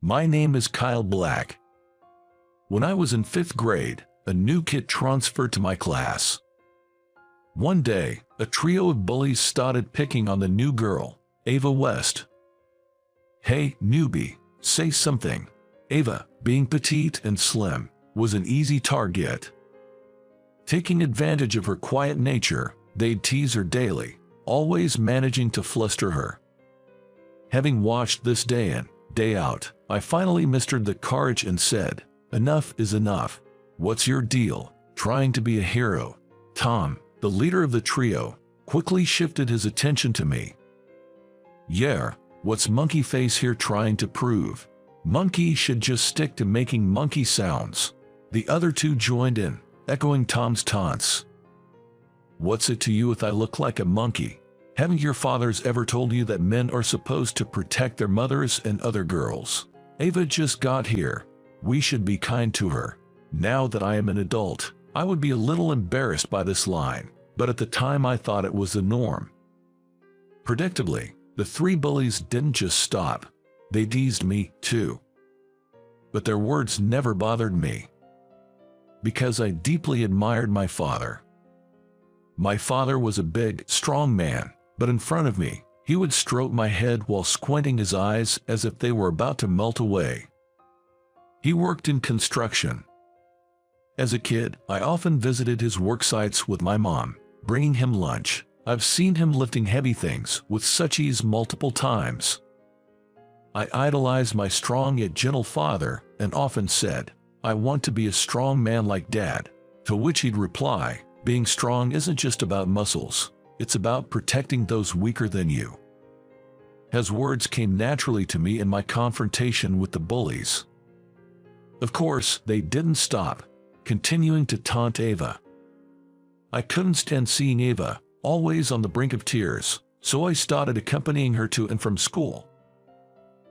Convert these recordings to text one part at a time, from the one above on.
My name is Kyle Black. When I was in 5th grade, a new kid transferred to my class. One day, a trio of bullies started picking on the new girl, Ava West. "Hey, newbie, say something." Ava, being petite and slim, was an easy target. Taking advantage of her quiet nature, they'd tease her daily, always managing to fluster her. Having watched this day in, day out, I finally mustered the courage and said, "Enough is enough. What's your deal, trying to be a hero?" Tom, the leader of the trio, quickly shifted his attention to me. "Yeah, what's Monkey Face here trying to prove? Monkey should just stick to making monkey sounds." The other two joined in, echoing Tom's taunts. "What's it to you if I look like a monkey? Haven't your fathers ever told you that men are supposed to protect their mothers and other girls? Ava just got here. We should be kind to her." Now that I am an adult, I would be a little embarrassed by this line, but at the time I thought it was the norm. Predictably, the three bullies didn't just stop. They teased me, too. But their words never bothered me, because I deeply admired my father. My father was a big, strong man, but in front of me, he would stroke my head while squinting his eyes as if they were about to melt away. He worked in construction. As a kid, I often visited his work sites with my mom, bringing him lunch. I've seen him lifting heavy things with such ease multiple times. I idolized my strong yet gentle father and often said, "I want to be a strong man like Dad," to which he'd reply, "Being strong isn't just about muscles, it's about protecting those weaker than you." His words came naturally to me in my confrontation with the bullies. Of course, they didn't stop, continuing to taunt Ava. I couldn't stand seeing Ava, always on the brink of tears, so I started accompanying her to and from school.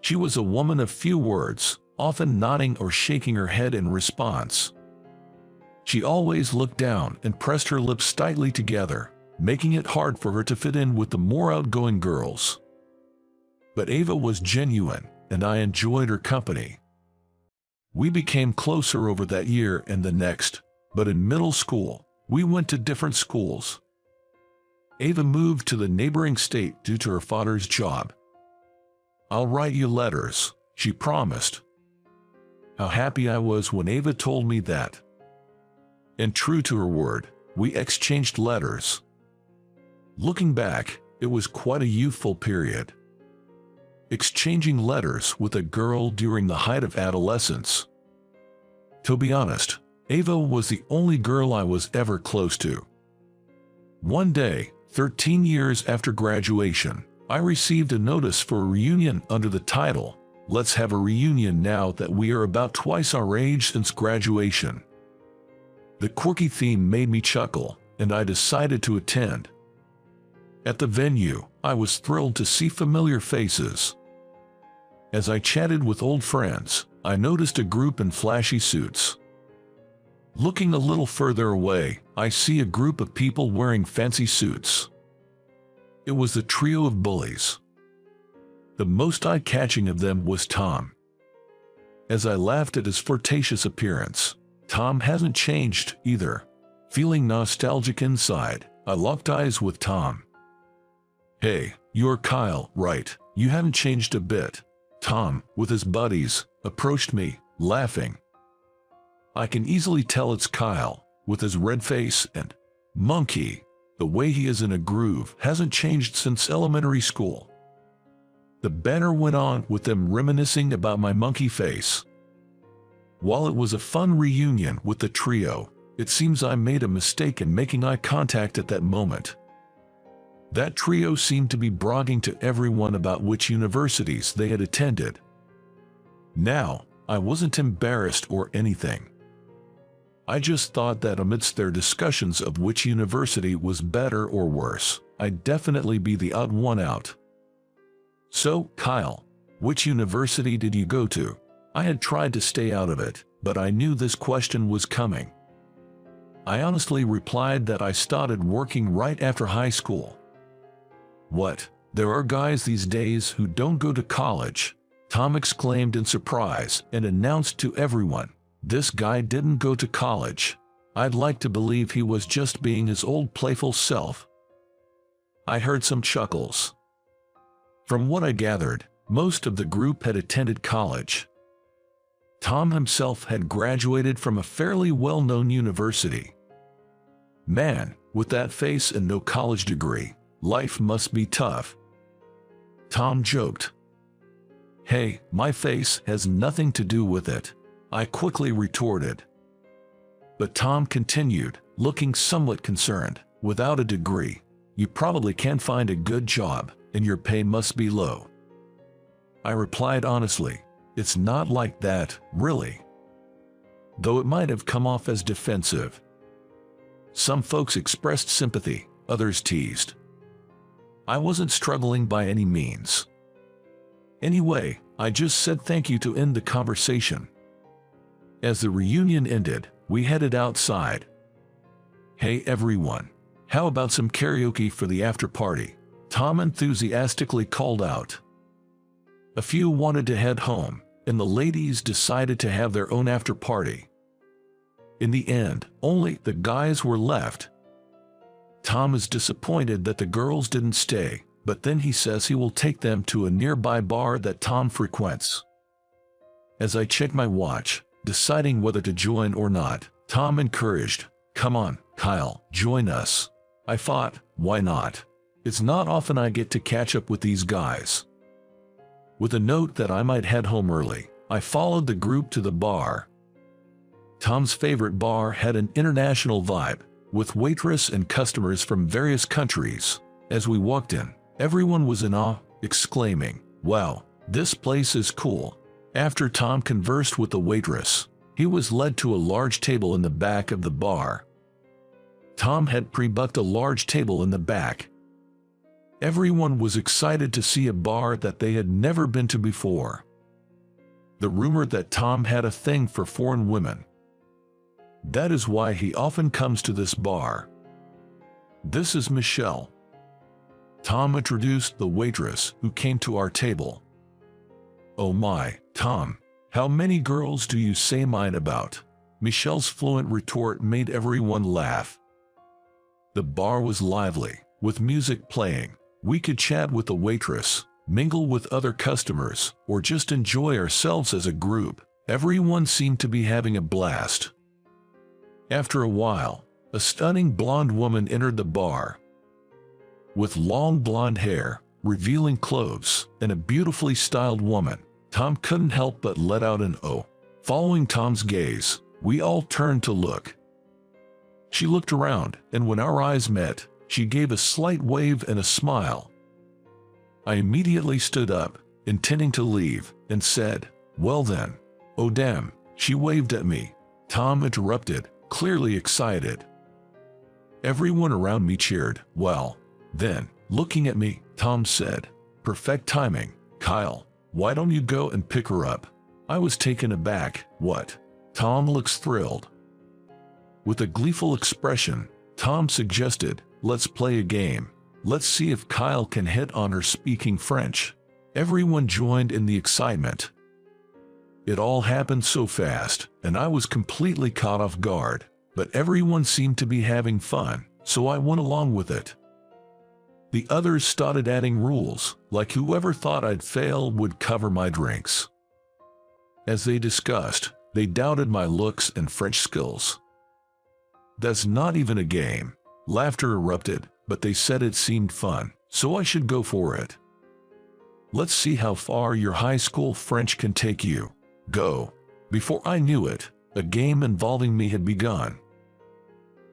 She was a woman of few words, often nodding or shaking her head in response. She always looked down and pressed her lips tightly together, making it hard for her to fit in with the more outgoing girls. But Ava was genuine, and I enjoyed her company. We became closer over that year and the next, but in middle school, we went to different schools. Ava moved to the neighboring state due to her father's job. "I'll write you letters," she promised. How happy I was when Ava told me that. And true to her word, we exchanged letters. Looking back, it was quite a youthful period. Exchanging letters with a girl during the height of adolescence. To be honest, Ava was the only girl I was ever close to. One day, 13 years after graduation, I received a notice for a reunion under the title, "Let's have a reunion now that we are about twice our age since graduation." The quirky theme made me chuckle, and I decided to attend. At the venue, I was thrilled to see familiar faces. As I chatted with old friends, I noticed a group in flashy suits. Looking a little further away, I see a group of people wearing fancy suits. It was the trio of bullies. The most eye-catching of them was Tom. As I laughed at his flirtatious appearance, Tom hasn't changed either. Feeling nostalgic inside, I locked eyes with Tom. "Hey, you're Kyle, right? You haven't changed a bit." Tom, with his buddies, approached me, laughing. I can easily tell it's Kyle, with his red face and monkey. The way he is in a groove hasn't changed since elementary school. The banter went on with them reminiscing about my monkey face. While it was a fun reunion with the trio, it seems I made a mistake in making eye contact at that moment. That trio seemed to be bragging to everyone about which universities they had attended. Now, I wasn't embarrassed or anything. I just thought that amidst their discussions of which university was better or worse, I'd definitely be the odd one out. "So, Kyle, which university did you go to?" I had tried to stay out of it, but I knew this question was coming. I honestly replied that I started working right after high school. "What? There are guys these days who don't go to college. Tom exclaimed in surprise and announced to everyone, "This guy didn't go to college. I'd like to believe he was just being his old playful self." I heard some chuckles. From what I gathered, most of the group had attended college. Tom himself had graduated from a fairly well-known university. Man, with that face and no college degree, life must be tough. Tom joked. "Hey, my face has nothing to do with it," I quickly retorted. But Tom continued, looking somewhat concerned. "Without a degree, you probably can't find a good job, and your pay must be low." I replied honestly, "It's not like that, really." Though it might have come off as defensive. Some folks expressed sympathy, others teased. I wasn't struggling by any means. Anyway, I just said thank you to end the conversation. As the reunion ended, we headed outside. "Hey everyone, how about some karaoke for the after party?" Tom enthusiastically called out. A few wanted to head home, and the ladies decided to have their own after party. In the end, only the guys were left. Tom is disappointed that the girls didn't stay, but then he says he will take them to a nearby bar that Tom frequents. As I check my watch, deciding whether to join or not, Tom encouraged, "Come on, Kyle, join us." I thought, why not? It's not often I get to catch up with these guys. With a note that I might head home early, I followed the group to the bar. Tom's favorite bar had an international vibe, with waitress and customers from various countries. As we walked in, everyone was in awe, exclaiming, "Wow, this place is cool." After Tom conversed with the waitress, he was led to a large table in the back of the bar. Tom had pre-booked a large table in the back. Everyone was excited to see a bar that they had never been to before. The rumor that Tom had a thing for foreign women. That is why he often comes to this bar. "This is Michelle." Tom introduced the waitress who came to our table. "Oh my, Tom, how many girls do you say mine about?" Michelle's fluent retort made everyone laugh. The bar was lively, with music playing. We could chat with the waitress, mingle with other customers, or just enjoy ourselves as a group. Everyone seemed to be having a blast. After a while, a stunning blonde woman entered the bar. With long blonde hair, revealing clothes, and a beautifully styled woman, Tom couldn't help but let out an "oh." Following Tom's gaze, we all turned to look. She looked around, and when our eyes met, she gave a slight wave and a smile. I immediately stood up, intending to leave, and said, "Well then." "Oh damn," she waved at me. Tom interrupted, clearly excited. Everyone around me cheered. "Well, then," looking at me, Tom said, "Perfect timing. Kyle, why don't you go and pick her up?" I was taken aback. "What?" Tom looks thrilled. With a gleeful expression, Tom suggested, "Let's play a game. Let's see if Kyle can hit on her speaking French." Everyone joined in the excitement. It all happened so fast, and I was completely caught off guard, but everyone seemed to be having fun, so I went along with it. The others started adding rules, like whoever thought I'd fail would cover my drinks. As they discussed, they doubted my looks and French skills. "That's not even a game." Laughter erupted, but they said it seemed fun, so I should go for it. "Let's see how far your high school French can take you. Go." Before I knew it, a game involving me had begun.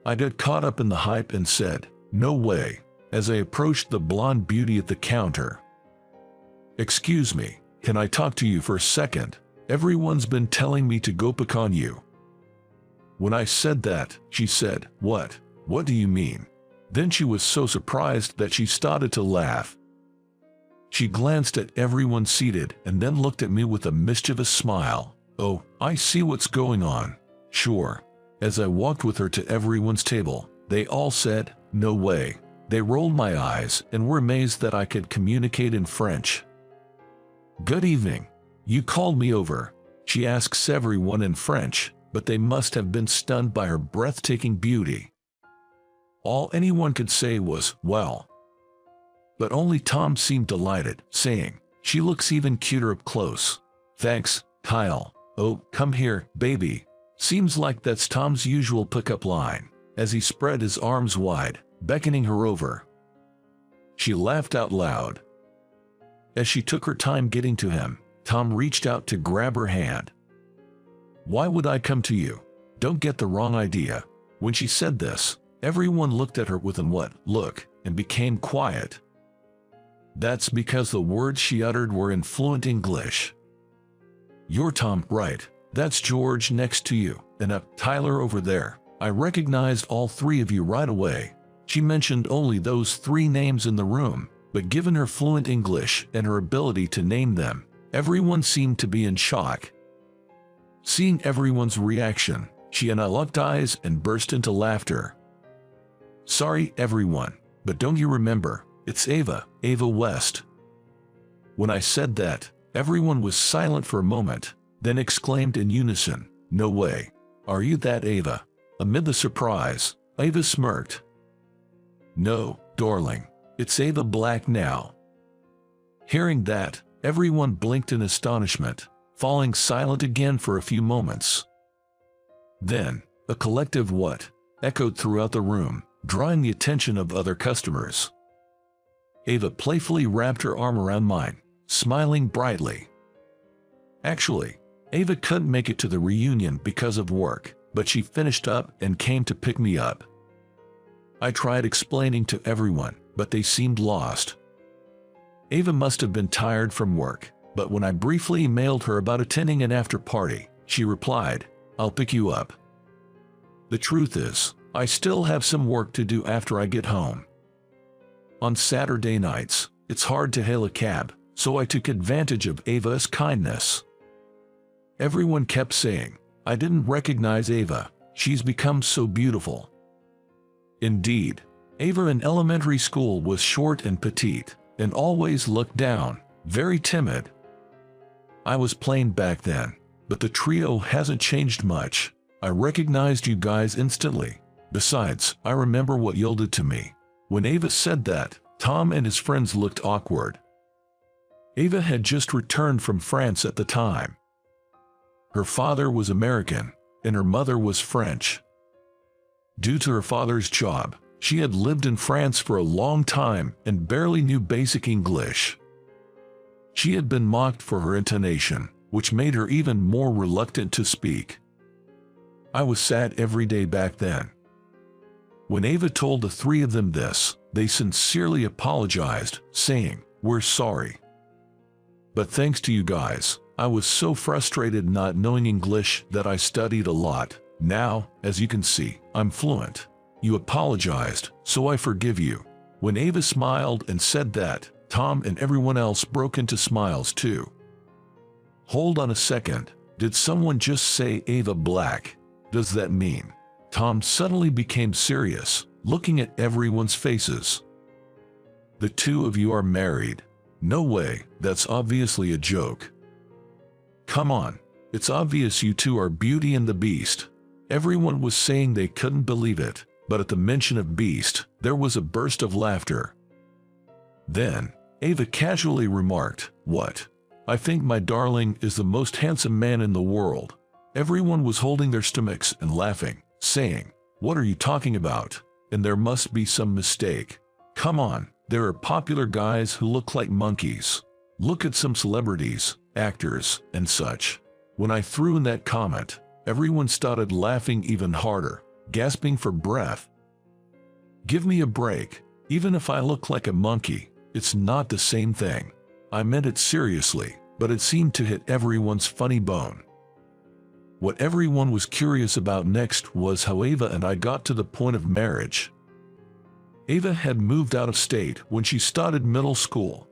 I got caught up in the hype and said, "No way," as I approached the blonde beauty at the counter. "Excuse me, can I talk to you for a second? Everyone's been telling me to go pick on you." When I said that, she said, "What? What do you mean?" Then she was so surprised that she started to laugh. She glanced at everyone seated and then looked at me with a mischievous smile. "Oh, I see what's going on. Sure." As I walked with her to everyone's table, they all said, "No way." They rolled my eyes and were amazed that I could communicate in French. "Good evening. "You called me over," she asks everyone in French, but they must have been stunned by her breathtaking beauty. All anyone could say was, "Well." But only Tom seemed delighted, saying, "She looks even cuter up close." "Thanks, Kyle. Oh, come here, baby." Seems like that's Tom's usual pickup line, as he spread his arms wide, beckoning her over. She laughed out loud. As she took her time getting to him, Tom reached out to grab her hand. "Why would I come to you? Don't get the wrong idea." When she said this, everyone looked at her with an "what" look and became quiet. That's because the words she uttered were in fluent English. "You're Tom, right? That's George next to you, and Tyler over there. I recognized all three of you right away." She mentioned only those three names in the room, but given her fluent English and her ability to name them, everyone seemed to be in shock. Seeing everyone's reaction, she locked eyes and burst into laughter. "Sorry, everyone, but don't you remember? It's Ava West." When I said that, everyone was silent for a moment, then exclaimed in unison, "No way. Are you that Ava?" Amid the surprise, Ava smirked. "No, darling. It's Ava Black now." Hearing that, everyone blinked in astonishment, falling silent again for a few moments. Then, a collective "what" echoed throughout the room, drawing the attention of other customers. Ava playfully wrapped her arm around mine, smiling brightly. Actually, Ava couldn't make it to the reunion because of work, but she finished up and came to pick me up. I tried explaining to everyone, but they seemed lost. Ava must have been tired from work, but when I briefly emailed her about attending an after-party, she replied, "I'll pick you up." The truth is, I still have some work to do after I get home. On Saturday nights, it's hard to hail a cab, so I took advantage of Ava's kindness. Everyone kept saying, "I didn't recognize Ava, she's become so beautiful." Indeed, Ava in elementary school was short and petite, and always looked down, very timid. I was plain back then, but the trio hasn't changed much. I recognized you guys instantly. Besides, I remember what you did to me. When Ava said that, Tom and his friends looked awkward. Ava had just returned from France at the time. Her father was American, and her mother was French. Due to her father's job, she had lived in France for a long time and barely knew basic English. She had been mocked for her intonation, which made her even more reluctant to speak. I was sad every day back then. When Ava told the three of them this, they sincerely apologized, saying, "We're sorry. But thanks to you guys, I was so frustrated not knowing English that I studied a lot. Now, as you can see, I'm fluent. You apologized, so I forgive you." When Ava smiled and said that, Tom and everyone else broke into smiles too. "Hold on a second, did someone just say Ava Black? Does that mean?" Tom suddenly became serious, looking at everyone's faces. "The two of you are married?" "No way, that's obviously a joke." "Come on, it's obvious you two are Beauty and the Beast." Everyone was saying they couldn't believe it, but at the mention of Beast, there was a burst of laughter. Then, Ava casually remarked, "What? I think my darling is the most handsome man in the world." Everyone was holding their stomachs and laughing, saying, "What are you talking about? And there must be some mistake. Come on, there are popular guys who look like monkeys. Look at some celebrities, actors, and such." When I threw in that comment, everyone started laughing even harder, gasping for breath. Give me a break. Even if I look like a monkey, it's not the same thing. I meant it seriously, but it seemed to hit everyone's funny bone. What everyone was curious about next was how Ava and I got to the point of marriage. Ava had moved out of state when she started middle school,